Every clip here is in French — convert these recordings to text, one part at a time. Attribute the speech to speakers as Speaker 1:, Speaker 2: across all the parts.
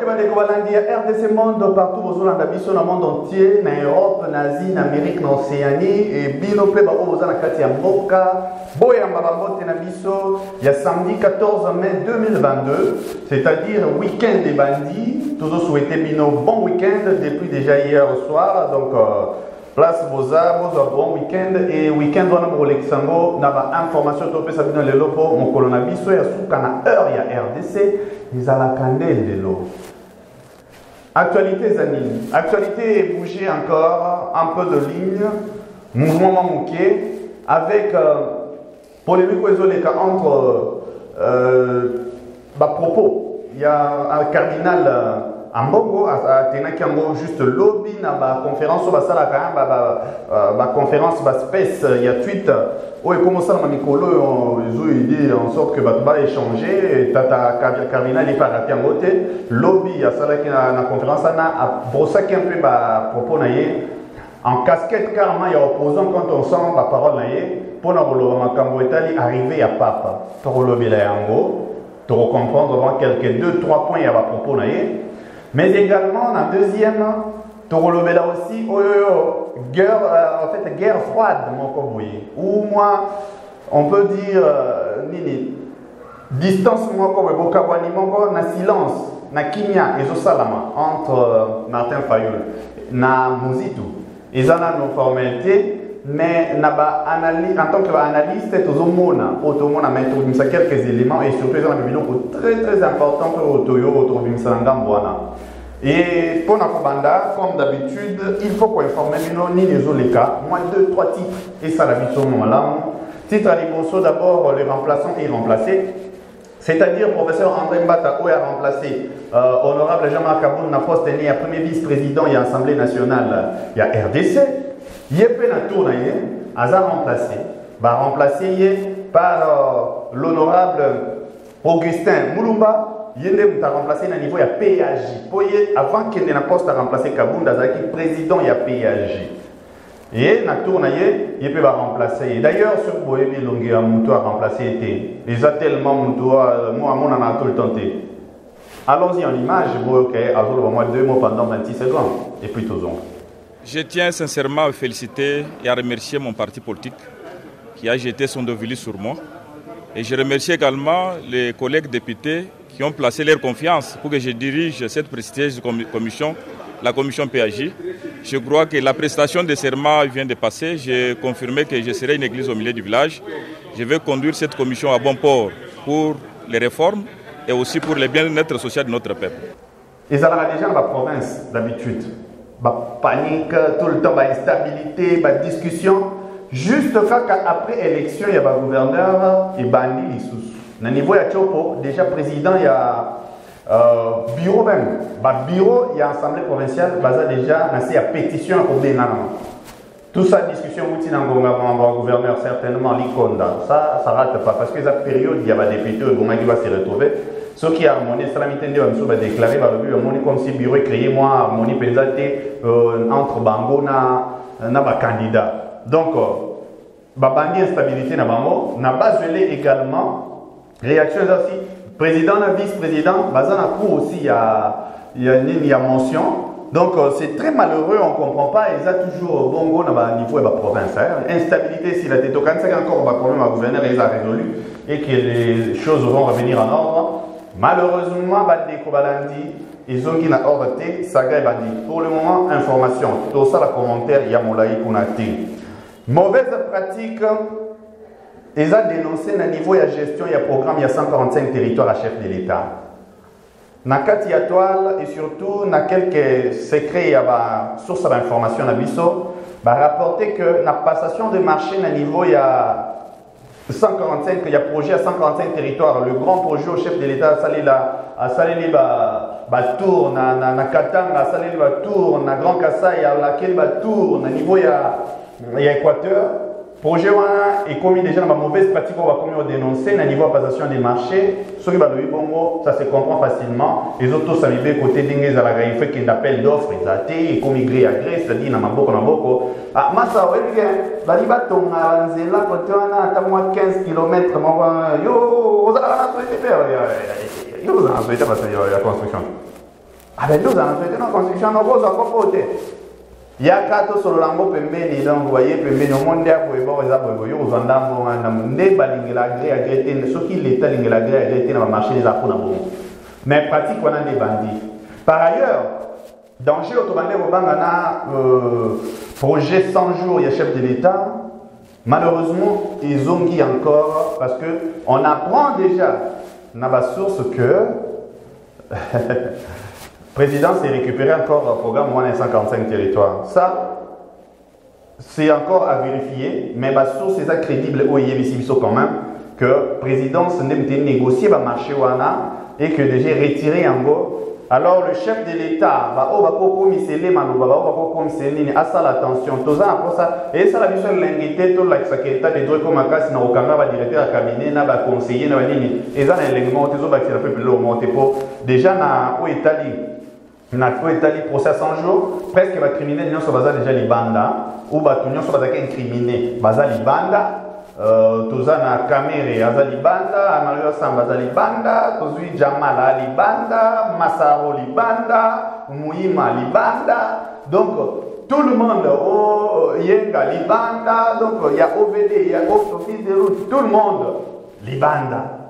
Speaker 1: RDC Monde partout aux Hollanda biso dans le monde entier, en Europe, en Asie, en Amérique, en Océanie et bino pe ba aux Hollanda kati ya mboka. Boya mbabote na biso, il y a samedi 14 mai 2022, c'est-à-dire week-end des bandits. Toujours souhaiter bino bon week-end depuis déjà hier soir. Donc place Boza, bon week-end et week-end on a pour Lexango, n'a information topé ça dans le lopo, mon colonabiso ya souka na heure ya RDC, ils a la candele de l'eau. Actualité Zanine, actualité bougée encore, un peu de ligne, mouvement manqué, avec polémique entre propos. Il y a un cardinal Ambogo a juste lobby na conférence conférence space il y a tweet où il commence à mikolo ils dit en sorte que va échanger tata cardinal il paraît en côté lobby à ça na conférence na brossa qui un peu propos naie en casquette karma il y a opposant quand on sent la parole naie pour na bolo makambo etali arrivé à papa pour lobby la yango pour comprendre quelques 2-3 points il y a propos naie. Mais également, en deuxième, Torolobela aussi, guerre froide, mon coboyer. Ou moi, on peut dire, distance, mon coboyer, Bokabwani, mon na silence, na kimia, et salama, entre Martin Fayoul, na Mouzitou. Ils en ont nos formalités, mais en tant qu'analyste, on a mis quelques éléments et surtout ils ont un très très important pour Otoyo, et pour la Kobanda, comme d'habitude, il faut qu'on informe ni les autres cas, moins 2-3 titres, et ça l'habitude au moment là. Titre à l'Ibosso, d'abord le remplaçant et remplacé, c'est-à-dire professeur André Mbata, qui a remplacé honorable Jean-Marc Kaboun, na poste né à premier vice-président, il y a Assemblée nationale, il y a RDC. Il y a un tour remplacé par l'honorable Augustin Moulumba. Il a remplacé à niveau de PAJ. Avant qu'il n'ait un poste à remplacer Kaboun, il président de PAJ. Et il peut remplacer. D'ailleurs, sur Boébi Longue, il a remplacé. Les a tellement tout le temps. Allons-y en image. Moi, 2 mots pendant 26 secondes. Et puis tous autres.
Speaker 2: Je tiens sincèrement à féliciter et à remercier mon parti politique qui a jeté son devis sur moi. Et je remercie également les collègues députés qui ont placé leur confiance pour que je dirige cette prestigieuse commission, la commission PAJ. Je crois que la prestation de serment vient de passer. J'ai confirmé que je serai une église au milieu du village. Je vais conduire cette commission à bon port pour les réformes et aussi pour le bien-être social de notre peuple.
Speaker 1: Ils sont déjà dans la province d'habitude. Panique, tout le temps, instabilité, discussion. Juste après l'élection, il y a un gouverneur et bandit sous. Au niveau de Tchopo, déjà président, il y a bureau même. Bureau, il y a assemblée provinciale, déjà lancé à pétition pour des nanas. Tout ça, discussion, le gouverneur, certainement, l'Iconda. Ça rate pas. Parce que cette période, il y a des députés qui vont se retrouver. Ce qui est harmonie, c'est la mitende va déclarer par le but harmonie comme si le bureau créé moi harmonie présenté entre Bango na ba candidat. Donc bandi instabilité na bango na baselé également réaction aussi président na vice-président bazana coup aussi il y a mention. Donc c'est très malheureux, on ne comprend pas, ils ont toujours bongo na niveau de la province. Instabilité si la tête quand c'est encore un problème à gouverner, ils ont résolu et que les choses vont revenir en ordre. Malheureusement, ils ont dit saga bandi. Pour le moment, information. Tout ça, le commentaire, il y a Moulaï Kounati. Mauvaise pratique, ils ont dénoncé à niveau de la gestion, il y a programme, il y a 145 territoires à chef de l'État. Nakati ya toile et surtout, na quelques secrets, il y a source d'information à Bisso, rapporter que la passation de marché à niveau, il y a 145, il y a projet à 145 territoires. Le grand projet au chef de l'État a salé les tour, na Katanga, a salé les tour, na Grand Kassai, a laquelle tour, na niveau il y a Équateur. Projet est commis déjà dans la mauvaise pratique, on va commis au dénoncer, na niveau de passation des marchés. Ceux qui bongo, ça se comprend facilement. Les autres, ça vient côté d'Ingez à la Gaïfe qui est d'appel d'offres, ils ont été commis gré à gré, c'est-à-dire na maboko. Ah, massa, oui, baliba tonga, nzela, côté on a moins 15 km, yo, vous avez la souhaité faire, yo, vous avez la souhaité parce qu'il y a la construction. Ah ben nous, on a fait une construction, on a encore côté. Il y a 4 sur le lango pembeni, donc vous voyez, pembeni, au monde, pour les bords, les arbres, vous en avez ce qui l'État agré dans le marché des affaires. Mais pratique, on a des bandits. Par ailleurs, danger automatiquement au Bangana, projet 100 jours, il y a chef de l'État. Malheureusement, ils ont dit encore, parce qu'on apprend déjà dans la source que le président s'est récupéré encore un programme moins de 145 territoires. Ça, c'est encore à vérifier, mais la source est crédible au IEBC quand même, que la présidence n'a pas négocié le marché et que déjà retiré en gros. Alors le chef de l'État va attention tout ça et ça la mission l'ingité tout la secrétaire de droit comme cas na okanga va directeur cabinet na ba conseiller na nini et ça l'élément tout ça c'est un peu plus long monter pour déjà na au Italie procès 100 jours presque va criminel nyonso baza déjà libanda ou ba tout nyonso baza incriminé baza libanda toza na Kamere aza libanda, Mario Samba aza libanda, tozui Jamala libanda, Masaro libanda, Mouima libanda. Donc tout le monde, Yenga libanda, donc il y a OVD, il y a Office de route, tout le monde libanda.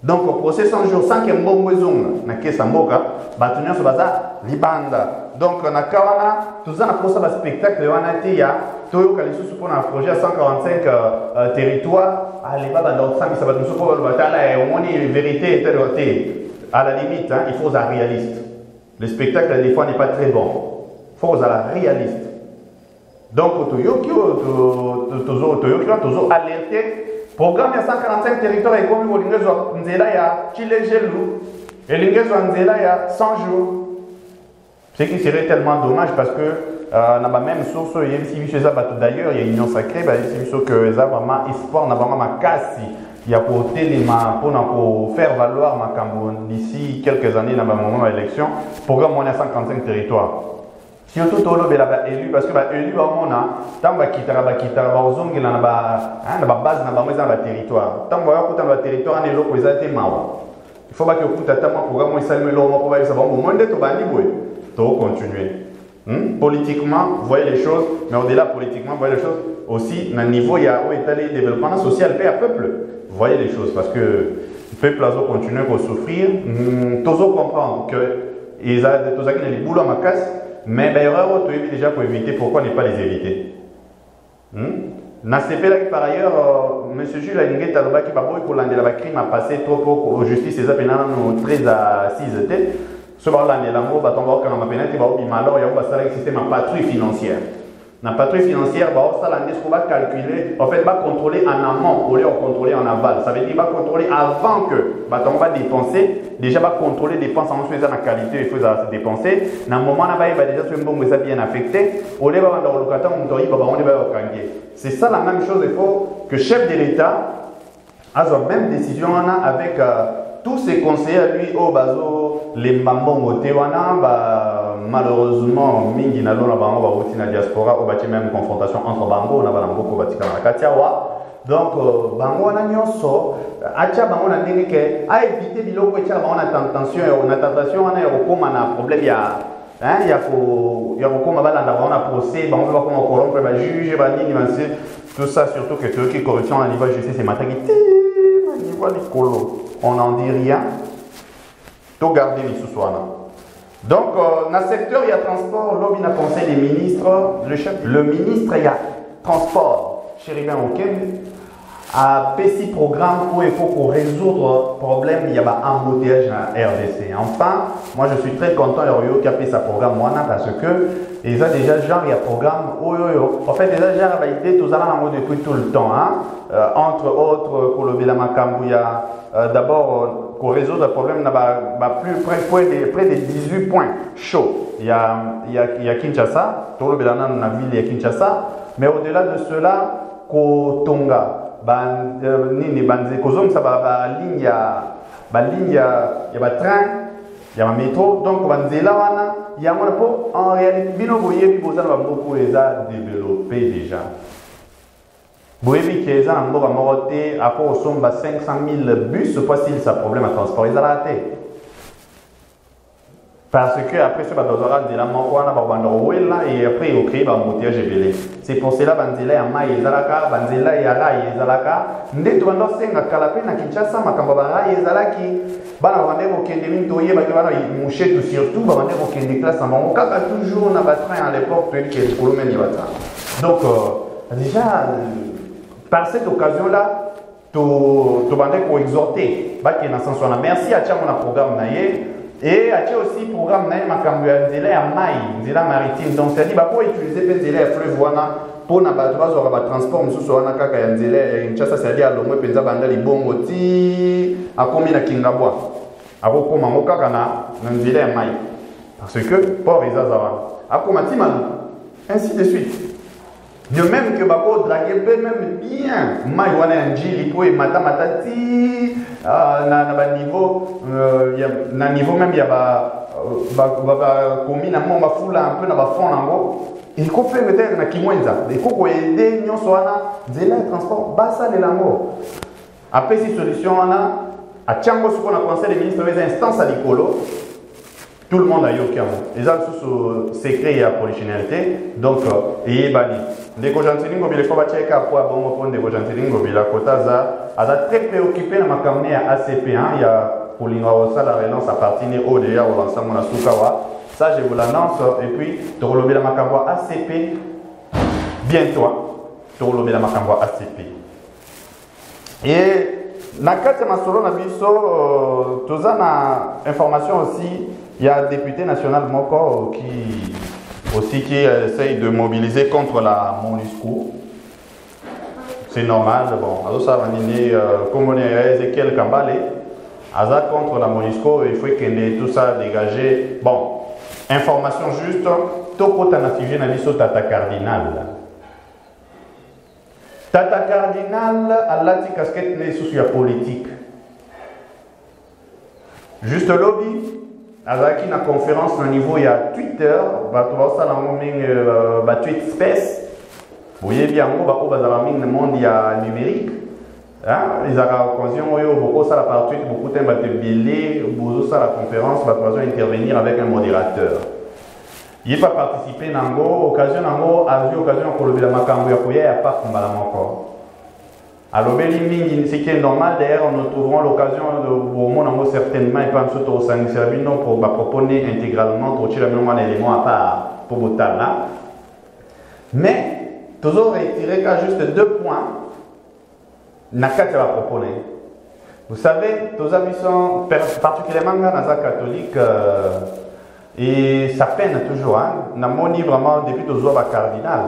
Speaker 1: Donc au procès 100 jours sans que mbongo zonga na kesa mboka, batu nyonso baza libanda. Donc na kawana toza na posa ba spectacle wana te ya Toyo Kalissu pour un projet à 145 territoires, allez pas dans ça, mais ça va nous pour le bataille, au moins une vérité à la limite, hein, il faut être réaliste. Le spectacle des fois n'est pas très bon. Il faut être réaliste. Donc Toyo toujours alerté. Programme à 145 territoires et comme il y a Nzela ya Chile Gelou et l'ingénieur Nzela ya 100 jours. Ce qui serait tellement dommage parce que dans la même source, il y a d'ailleurs, il y a une union sacrée, c'est sûr que les vraiment espoir, n'a vraiment ma casse. Il y a pour faire valoir ma Cameroun d'ici quelques années dans le moment de l'élection, programme on a 145 territoires. Surtout tout le monde est élu parce que élu on a tant que quitter la zone qui na base na dans le territoire. Tant que dans le territoire on est là pour les atteindre. Il faut pas que vous tata programme on s'allume là on va ça va au moins d'être bandi boy. Tout continuer. Politiquement, vous voyez les choses, mais au-delà politiquement, vous voyez les choses aussi, dans le niveau, il y a le développement social, paix à peuple. Vous voyez les choses, parce que le peuple a continué à souffrir, toujours comprendre que ils ont des boulots à ma casse, mais il y aura autre déjà pour éviter, pourquoi ne pas les éviter. Dans ce pays par ailleurs, M. Jules Alinguet Taloba qui va beaucoup de crime a passé trop pour justice, et ça, 13 à 6 têtes. Ce qui est l'amour, alors il y a un système de patrouille financière. La patrouille financière, on va calculer, en fait, va contrôler en amont au lieu de contrôler en aval. Ça veut dire qu'il va contrôler avant que on va dépenser. Déjà, va contrôler les dépenses en faisant la qualité, il faut dépenser. Dans le moment où on va déjà se bien affecté, au lieu de faire le locataire, on va c'est ça la même chose, il faut que le chef de l'État a la même décision avec tous ses conseillers, lui, au bazo, les mamans au Tewana, malheureusement, mingi na lona bango ba wuti na diaspora, au bâti même confrontation entre bango na bango ko bâti na katiawa. Donc bango na nyonso, acha bango na ndenge ke a éviter biloko echa bango na tentation na okoma na problème ya hein ya okoma bala na bango na procès, bango ba koma corrompre ba juge ba nini ba tout ça surtout que tout qui corruption à niveau justice c'est mataki niveau likolo. On n'en dit rien, tout garder les sous-soins. Donc, dans le secteur, il y a transport, l'objet d'un conseil des ministres, le ministre, il y a transport, Chéribin Okem, à PSI programme où il faut pour résoudre le problème, il y a un embouteillage à RDC. Enfin, moi je suis très content qu'il y a sa programme parce que ils ont déjà genre il y a programme en fait déjà genre validé tout ça depuis tout le temps entre autres pour le Belamakambu il y a d'abord pour résoudre le problème près de 18 points chauds il y a Kinshasa tout le Belana dans la ville il y a Kinshasa mais au-delà de cela Kotonga nini banze kozong ça ligne il y a train il y a un métro donc banzela wana il y a en réalité bino boyebi bozana beaucoup les a développé déjà boyebi que ça na mboka moroté à quoi somba 500 000 bus ce fois-ci ça problème à transport ils a raté Parce que après ce batozora de la mokwana babandowela et après au créer bambouteillage belé. C'est pour cela banzela ya mai ezalaka, banzela ya rai ezalaka, ndeto bando senga kalape na Kinshasa makamba ba rai ezalaki, bana bande ko kende mintoye ba bana mouchetu surtout ba bande ko kende classe en kaka toujours na ba train à l'époque peut que le colomeni bata. Donc déjà par cette occasion là to bande ko exhorter ba ki na sens wana. Merci à Tchamo na programme naie. Et il y a aussi un programme qui est en maritime. Donc, c'est-à-dire qu'il faut utiliser le fleuve pour le transport. C'est-à-dire qu'il faut utiliser les bongo à combien de Kingabwa. Parce que, pour les Azara, ainsi de suite. De même que Bako draguer même bien, Maïwana Njili pour Matamatati, na niveau même il y a commune à Mamba Fula un peu na ba fond nango. Il faut faire peut-être na Kimwenza. Il faut aider nous soana zela transport basa de lango. Après cette solution là, à Tchango ce qu'on a conseil des ministres des instances à l'écolo. Tout le monde a eu aucun. Ils ont sous secret et polichinalité. Donc, il est banni. Les Gojantini Gobila Kobacheka pour bon point de Gojantini Gobila Kotaza a très préoccupé dans ma campagne à ACP. Il y a pour l'Ingaosa la relance à partir de ODA ou l'ensemble de Sukawa. Ça, je vous l'annonce. Et puis, Torolobi la Macambo ACP. Bientôt, Torolobi la Macambo ACP. Et, Nakate Masolo Nabiso, tous en information aussi. Il y a un député national Moko qui essaye de mobiliser contre la MONUSCO. C'est normal. Bon, alors ça va venir comme on est Ezekiel Kambale. Aza contre la MONUSCO, il faut que tout ça dégagé. Bon, information juste. Toko Tanafigé Nabiso Tata Cardinal. Tata Cardinal a lati casquette né sous la politique. Juste lobby. Avec une conférence au niveau il y a Twitter, va trouver ça dans le tweet space. Vous voyez bien, le monde il y a numérique. Ils ont l'occasion beaucoup ça par tweet, beaucoup de temps billet, beaucoup ça la conférence va pouvoir intervenir avec un modérateur. Il va participer dans l'occasion a eu l'occasion pour le Makambo il n'y a pas de mal encore. Alors, ce qui est normal, d'ailleurs, nous trouverons l'occasion de certainement et pas pour proposer intégralement pour un élément à part pour Botala. Mais, toujours retirer juste 2 points. Nakate va proposer. Vous savez, tous amis sont particulièrement dans la catholique et ça peine toujours. Nous avons vraiment depuis toujours le cardinal.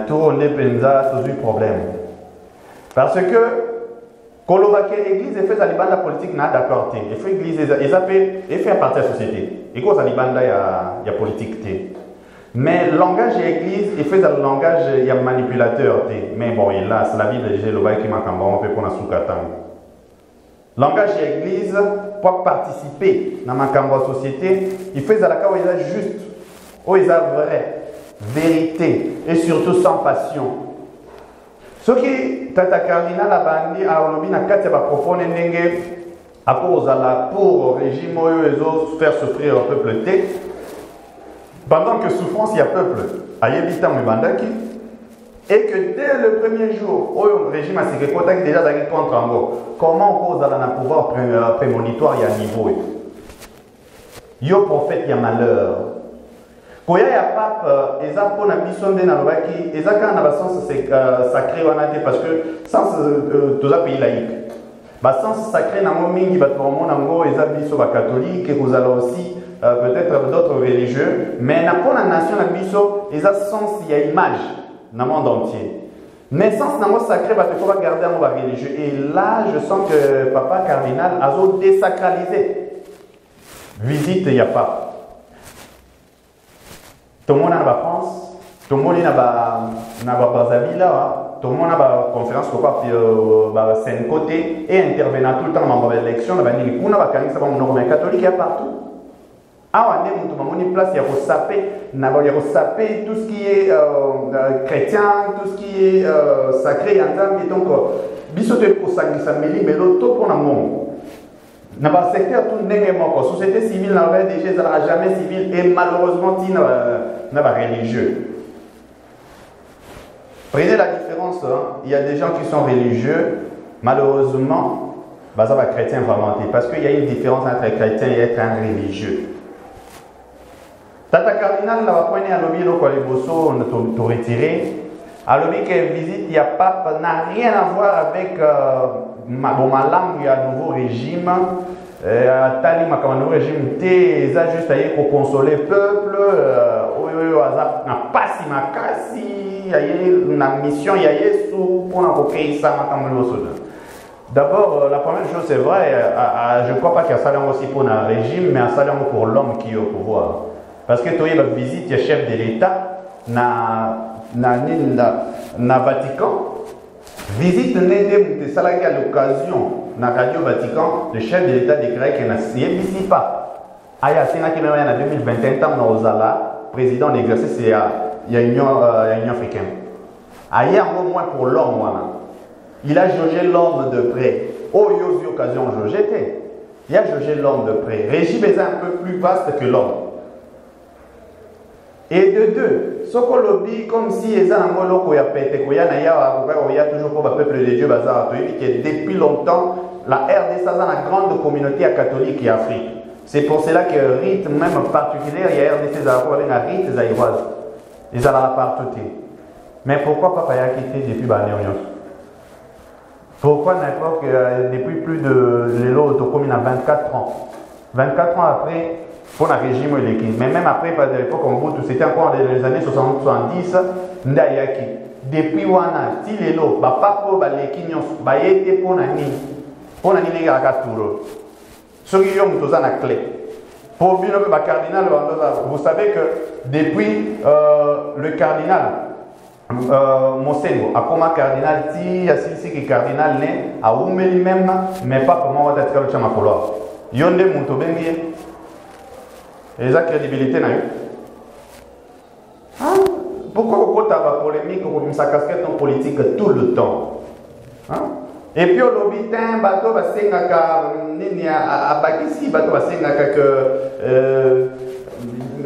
Speaker 1: Tout on est toujours eu problème. Parce que quand l'église fait la politique n'a d'accord. Il faut l'église et fait partie de la société. Et quand il y a politique. Mais le langage de l'église, il fait le langage il y a manipulateur. Mais bon, il a c'est la Bible de Jéhovah qui m'a fait pour la soukatan. Le langage de l'église pour participer dans ma société, il fait la cas où il est juste, où il est vrai, vérité et surtout sans passion. Ce qui Tata Cardinal a bandi à Olobi na kati ba propos ndenge à cause pour le régime et faire souffrir le peuple té. Pendant que souffrance il y a peuple à Yebita Mbandaki et que dès le premier jour où le régime a sécurité contact déjà d'aller contre Ango, comment cause à la pouvoir prémonitoire il y a niveau yo prophète il y a malheur. Quand il y a pape, ils ont pour la mission de Nalobaki, ils ont quand même sens sacré parce que sens tous les pays laïcs. Bah sens sacré na momingi ba tomo nango ils ont biso ba catholique et vous allez aussi peut-être d'autres religieux, mais na pour la nation na biso ils ont sens il y a image dans le monde entier. Mais sens na mo sacré ba te faut garder mon religieux et là je sens que papa cardinal a désacralisé. Visite il y a pas. Tout le monde a la France, tout le monde a la Brazzaville, tout le monde a la conférence pour pas c'est un côté et intervenant tout le temps dans l'élection, on a un catholique partout. Ah, on a une place, il y a saper tout ce qui est chrétien, tout ce qui est sacré, et donc, bisote pour ça, mais l'autre pour le monde. Dans le secteur, tout n'est pas société civile, n'a jamais civile et malheureusement, il n'est pas religieux. Prenez la différence, hein. Il y a des gens qui sont religieux, malheureusement, bah, ça va chrétien vraiment, parce qu'il y a une différence entre un chrétien et être un religieux. Tata Cardinal, la poignée à l'objet, le bosso, on a tout retiré. À l'objet qu'elle visite, il n'y a pas, n'a rien à voir avec ma langue, il y a un nouveau régime. Tali ma nouveau régime, ils ont juste à consoler le peuple. n'a pas si ma kasi, il y a une mission, il y a Yesu pour nous ça D'abord, la première chose, c'est vrai, je ne crois pas qu'il y a un salaire aussi pour un régime, mais un salaire pour l'homme qui est au pouvoir. Parce que tu as une visite, il y a chef de l'État, na Vatican. Visite n'est salarié à l'occasion, na Radio Vatican, le chef de l'État déclaré qu'il n'y a pas. Aya, c'est en 2021, dans Ozala, président en exercice, il y a l'Union africaine. Aya, au moins pour l'homme, il a jaugé l'homme de près. Oh, il y a eu occasion de juger. Il a jaugé l'homme de près. Régime est un peu plus vaste que l'homme. Et de deux, ce qu'on lobby comme si les gens ont pété, il y a toujours pour le peuple de Dieu, depuis longtemps, la RDC est une grande communauté catholique et afrique. C'est pour cela que le rythme même particulier, il y a RDC, un rythme zaïroise. Ils ont la partout. Mais pourquoi papa a quitté depuis Banéonios? Pourquoi n'importe que depuis plus de l'élo commune à 24 ans? 24 ans après, pour un régime électrique. Mais même après, par l'époque, c'était encore dans les années 70, Ndayaki. Depuis Wana, si l'élo, papa pour l'équinyos, été pour Nani les gars, ceux qui ont la clé. Pour bien le cardinal, vous savez que depuis le cardinal, Monsengo, a comme cardinal, si c'est cardinal né, a oumeli même, mais pas pour moi d'être le chamakolo. Yonde Montobengi, et la crédibilité n'a eu. Pourquoi vous avez la polémique, vous avez sa casquette en politique tout le temps? Et puis, au lobby, un bateau va s'engager à Bakissi, bateau va s'engager que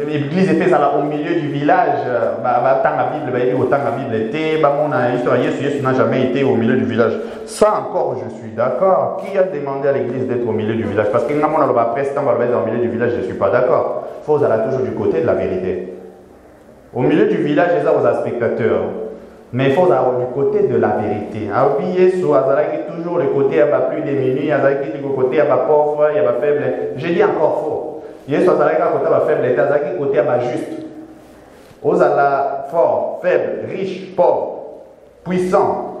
Speaker 1: l'église est faite au milieu du village. Tant la Bible, autant la Bible était, mon histoire, Jésus n'a jamais été au milieu du village. Ça encore, je suis d'accord. Qui a demandé à l'église d'être au milieu du village? Parce que quand on va presque au milieu du village, je ne suis pas d'accord. Il faut aller toujours du côté de la vérité. Au milieu du village, il y a aux spectateurs. Mais il faut aller du côté de la vérité. Oubliez toujours le côté plus démuni, le côté pauvre, il y a faible. Je dis encore faux. Il y a côté faible, il y a côté juste. Aux ala fort, faible, riche, pauvre, puissant.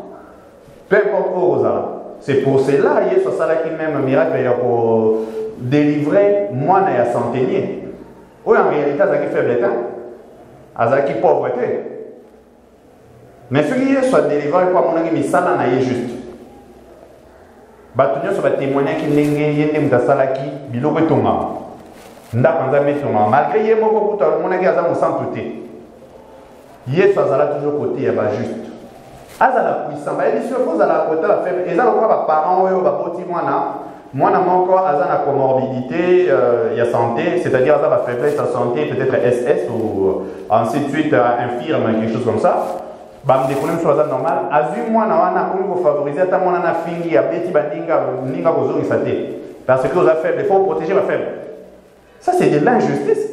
Speaker 1: Peu importe où vous allez. C'est pour cela qu'il y a ça qui même un miracle pour délivrer moi et à centenier. Ou en réalité, il y a faible état. Il y a pauvreté. Mais ce qui est soit délivré, quoi, mon ami, ça là n'est juste. Batunya sur le témoignage qui n'est pas de salaki, bilo que tonga. Nda panza metonga. Malgré yé moko kuta, mon ami a ça mon sang touté. Yé soit là toujours côté, il va juste. Azala puissant, bah il faut la côté la faible. Et ça le quoi, parents ou ba poti moi mon corps a la comorbidité, il y a santé, c'est-à-dire la faiblesse à santé, peut-être SS ou ainsi de suite infirme, quelque chose comme ça. Bam de problème sur la normale azu moi na wana comme vous favoriser ta mona na fingi ya beti bandinga ninga kozongi saté parce que vous avez faible, il faut protéger la faible. Ça c'est de l'injustice.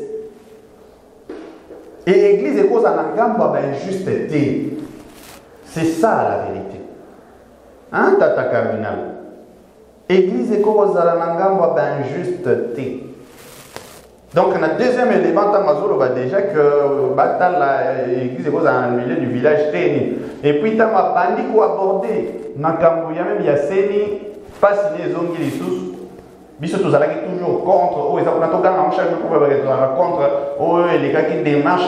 Speaker 1: Et l'église est cause en ngamba ba injusteté. C'est ça la vérité. Hein tata cardinal. Église est cause en ngamba ba injusteté. Donc, le deuxième élément, déjà que l'église est dans le milieu du village. Et puis, tu as bandi qui abordé. Dans le Cambouya, même, il y a Séni, pas signé les zones qui sont tous. Ils sont toujours contre. Oh, ils ont chaque jour contre. Les gars qui démarchent.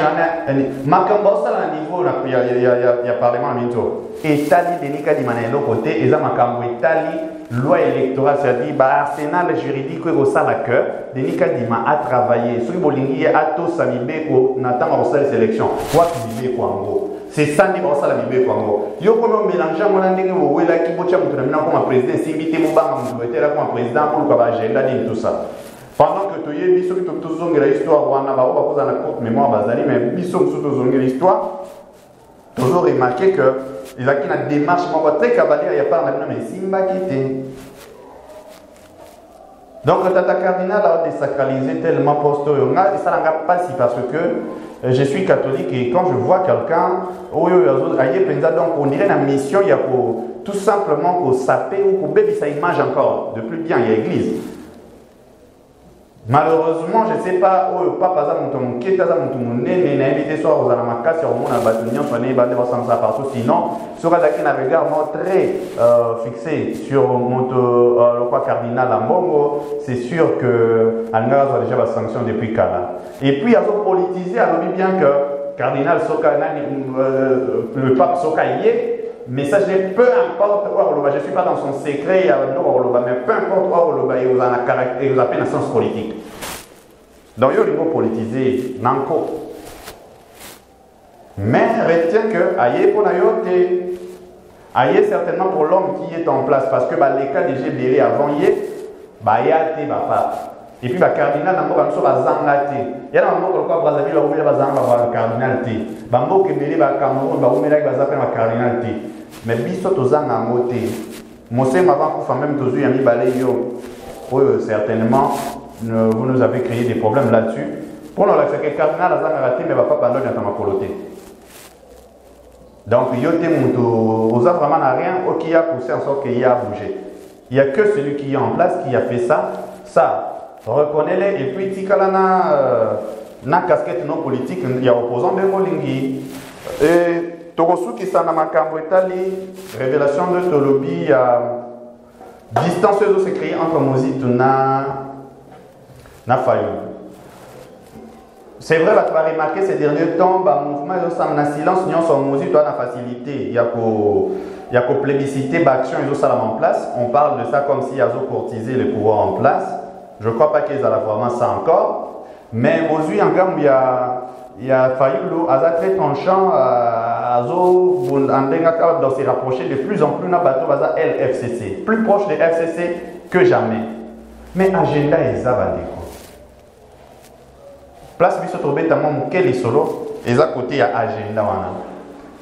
Speaker 1: Macambo, ça, à niveau, il y a Parlement à Minto. Et Tali, Denika, di Manelo, côté, et ça, Macambo, et Tali. Loi électorale, c'est-à-dire l'arsenal juridique que ça la cœur, Denika Dima a travaillé. Ce qui bolingi a tous samibé ko n'attend pas la sélection. Quoi qui vivait quoi en gros. c'est ça qui va la Bible Congo. Yo comme mélanger mon anding ou wela qui botia mon comme président, s'inviter mon bang mon là comme président pour le agenda dit tout ça. Pendant que tu y es biso qui tout zongue l'histoire wana ba ba poser na courte mémoire bazali mais biso surtout zongue l'histoire. Toujours remarqué que il a qui une démarche très cavalière, il n'y a pas maintenant mais simba qui. Donc le tata cardinal a désacralisé tellement poste et ça n'a pas si parce que je suis catholique et quand je vois quelqu'un donc on dirait la mission il y a pour tout simplement pour saper ou pour baisser sa image encore de plus bien il y a l'église. Malheureusement, je ne sais pas où pas par exemple mon qui est mon nez invité soit aux alamaka sur mon abattoir soit né battre ça partout sinon sera d'accord un regard très fixé sur mon le roi cardinal Ambongo c'est sûr que Angara a déjà la sanction depuis Kala et puis ils ont politisé alors bien que cardinal Soka le pape Soka y est mais ça, peu importe, je ne suis pas dans son secret, mais peu importe, il y a un sens politique. Donc, il y a un niveau politisé, nanko. Mais retiens que, aïe certainement pour l'homme qui est en place, parce que les cas de GBL avant, il y a et puis, le cardinal, il y a il y a un Brazzaville, il y a un cardinal. Il y a un Cameroun, il y a un cardinal. Mais biso tozanga ngote mose avant pour même tozu yami baleyo certainement vous nous avez créé des problèmes là-dessus pour nous c'est que cardinal azanga raté mais va pas pendant dans ma coloté donc yote muto oza vraiment n'a rien qui a poussé en sorte qu'il y a bougé il y a que celui qui est en place qui a fait ça reconnaît-les et puis tikalana na casquette non politique il y a opposant de Molingi et Togosu qui s'en a marqué révélation de Tolobi distanceuse s'est créée entre Mozit na Fayou. C'est vrai, tu vas remarquer ces derniers temps, le mouvement de silence, nous sommes Mozit, la facilité. Il y a qu'au plébiscité, l'action, ils ont ça en place. On parle de ça comme si ils ont courtisé le pouvoir en place. Je ne crois pas qu'ils aient vraiment ça encore. Mais aujourd'hui, en gamme, il y a Fayou, Aza très tranchant, Azo, doit se rapprocher de plus en plus d'un bateau Aza LFCC, plus proche de FCC que jamais. Mais agenda est Zabadeko. Place biso trouvé tellement mukeli solo, et à côté il y a agenda wana.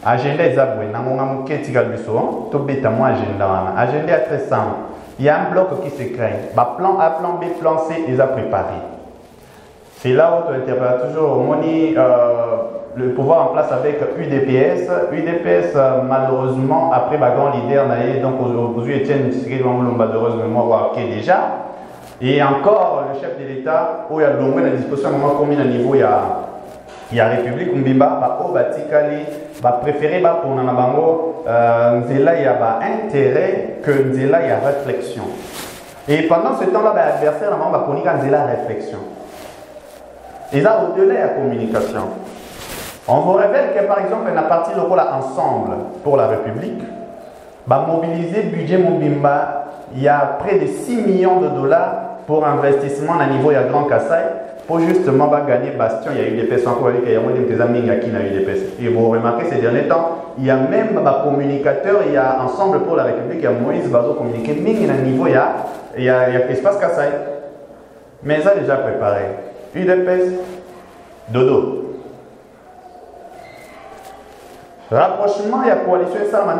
Speaker 1: Agenda est Zabwe, nangonga muketi galbiso, to beta mo agenda wana. Agenda est très simple. Il y a un bloc qui se crée. Plan A, plan B, plan C, ils ont préparé. C'est là où tu interprètes toujours le pouvoir en place avec UDPS. UDPS, malheureusement, après ma grand leader, donc aujourd'hui, Etienne Tshisekedi malheureusement, qui est déjà. Et encore, le chef de l'État, où il y a l'homme à disposition, à un moment combien de niveau il y a République, Mbimba, Batikali, préféré pour Nanabango, Nzela, il y a intérêt que Nzela, il y a réflexion. Et pendant ce temps-là, l'adversaire, on va connaître Nzela réflexion. Et là, au-delà de la communication, on vous révèle que par exemple, la partie locale ensemble pour la République, va mobiliser le budget Mobimba, il y a près de 6 millions de dollars pour investissement à niveau de Grand Kassai, pour justement gagner Bastion. Il y a eu des personnes qui ont eu des amis qui ont eu des personnes. Et vous remarquez ces derniers temps, il y a même des communicateurs, il y a Ensemble pour la République, il y a Moïse Bazo communiqué, mais à niveau, il y a Espace Kassai. Mais ça déjà préparé. UDPS, dodo. Rapprochement, il y a coalition, ça on a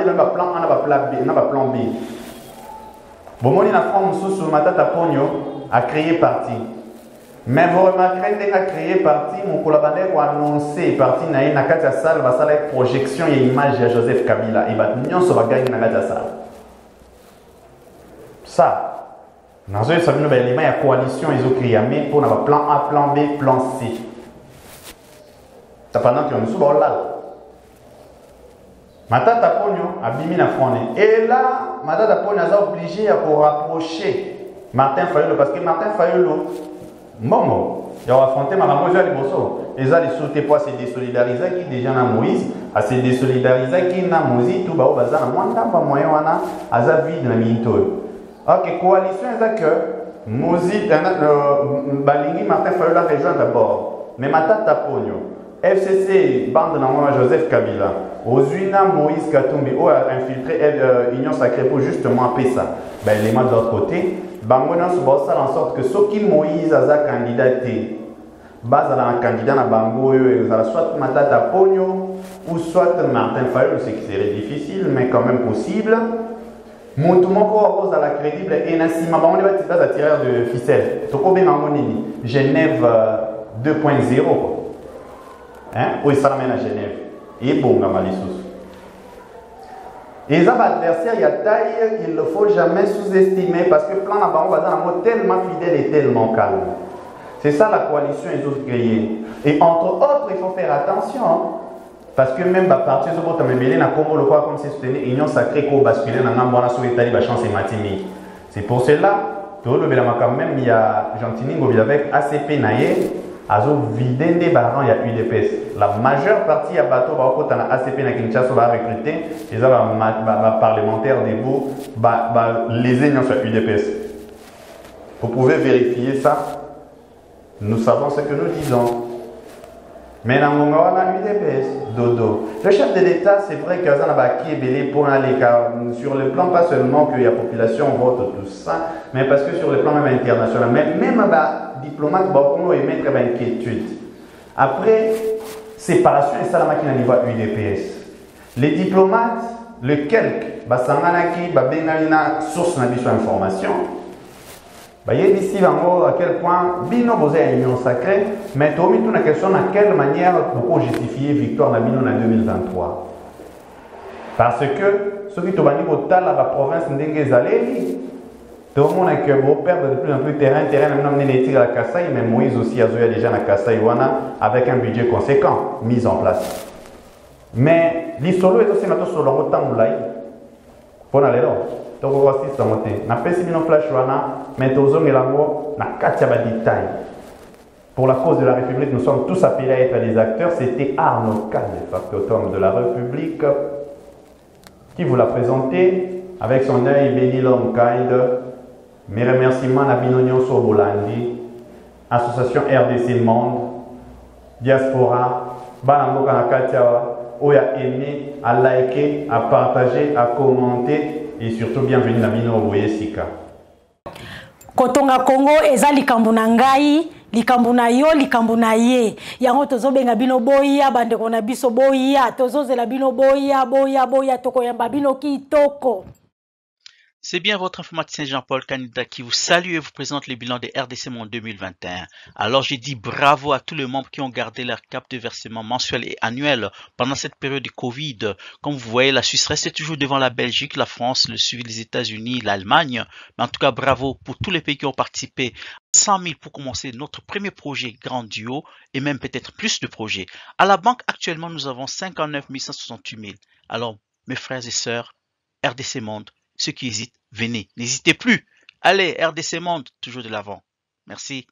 Speaker 1: plan B. Bon, la France sous Matata Pogno a créé parti. Mais vous remarquerez que a créé parti, mon collaborateur a annoncé parti na kati salle, va salle projection et image de Joseph Kabila et batnion so va gagner na kati salle. Ça. Dans ce cas, il y a coalition, ils ont créé pour un plan A, plan B, plan C. C'est pendant qu'ils ont sous là. Matata Pogno a bimi la frone. Et là, Matata Pogno a obligé à rapprocher Martin Fayulu parce que Martin Fayulu, Momo, il a affronté Madame Moïse Liboso. Et ça, les sautés pour se désolidariser qui déjà na Moïse, à se désolidariser qui na Moïse, tout bas au bazar, moins d'un moyen, à sa vie de la minto. Ok, coalition, c'est que Moïse, Balingi, Martin Fayulu a rejoint d'abord. Mais Matata Pogno, FCC, bande na Joseph Kabila, Ozuina Moïse Katumbi, a infiltré Union Sacrée pour justement appeler ça. Ben, les mains de l'autre côté, Bangonan se bosse en sorte que ce qui Moïse a candidaté, base à un candidat na Bango, soit Matata Pogno, ou soit Martin Fayol, c'est que c'est difficile, mais quand même possible. Montumoko rose à la crédible et Nassima, on va tirer à tireur de ficelle. Tokobe Mangonini, Genève 2.0. Hein? Où il s'amène à Genève. Et bon, Gamalisous. Et les adversaires, il y a taille, il ne faut jamais sous-estimer parce que le plan d'abord, va être tellement fidèle et tellement calme. C'est ça la coalition, ils ont créé. Et entre autres, il faut faire attention. Hein? Parce que même à partir de votre mémélé, na Congo le quoi comme c'est soutenu Union Sacrée qu'on bascule dans l'ambona sur l'Italie, la chance est matimi. C'est pour cela que le Belama quand même il y a Gentiningo avec ACP naïe, azo vidende des barons il y a UDPS. La majeure partie à bateau va au côté de ACP na Kinshasa va recruter les parlementaires des bouts, les unions sur UDPS. Vous pouvez vérifier ça. Nous savons ce que nous disons. Mais dans mon cas, on a UDPS, dodo. Le chef de l'État, c'est vrai qu'il y a qui est belé pour aller sur le plan, pas seulement que la population vote tout ça, mais parce que sur le plan même international, même les diplomates, beaucoup émettre d'inquiétude. Après, séparation et ça, la machine à niveau UDPS. Les diplomates, le quelques, Basanganaki, Babengalina, source d'information. Ici, à quel point Bino vous est union sacrée, mais tu as mis une question à quelle manière pour justifier victoire de Bino en 2023. Parce que ceux qui ont dit la province d'Engezalé, tout le monde a que vous perdre de plus en plus de terrain, même les tirs à Kassai, mais Moïse aussi a déjà à Kassai avec un budget conséquent mis en place. Mais l'histoire est aussi maintenant sur le temps où pour aller là. Donc, on va voir si ça monte. Na pesi bino flash wana, mais tozo melango na katia ba détail. Pour la cause de la République, nous sommes tous appelés à être des acteurs. C'était Arnaud Kane, factotum de la République, qui vous l'a présenté avec son œil béni l'homme kind. Mes remerciements à Binonion Sobolandi, Association RDC Monde, Diaspora, Banango Kanakatia, où a aimé, à liker, à partager, à commenter. Et surtout, bienvenue à Bino Boyesika.
Speaker 3: Kotonga Congo, eza likambo na ngai, likambo na yo, likambo na ye. Yango tozo benga bino boya, bandeko na biso boya, tozo zela bino boya, toko yamba bino kitoko.
Speaker 4: C'est bien votre informaticien Jean-Paul Canida qui vous salue et vous présente les bilans des RDC Monde 2021. Alors j'ai dit bravo à tous les membres qui ont gardé leur cap de versement mensuel et annuel pendant cette période de Covid. Comme vous voyez, la Suisse reste toujours devant la Belgique, la France, le suivi des États-Unis, l'Allemagne. Mais en tout cas, bravo pour tous les pays qui ont participé. 100 000 pour commencer notre premier projet Grand Duo et même peut-être plus de projets. À la banque, actuellement, nous avons 59 168 000. Alors, mes frères et sœurs, RDC Monde, ceux qui hésitent, venez, n'hésitez plus. Allez, RDC Monde, toujours de l'avant. Merci.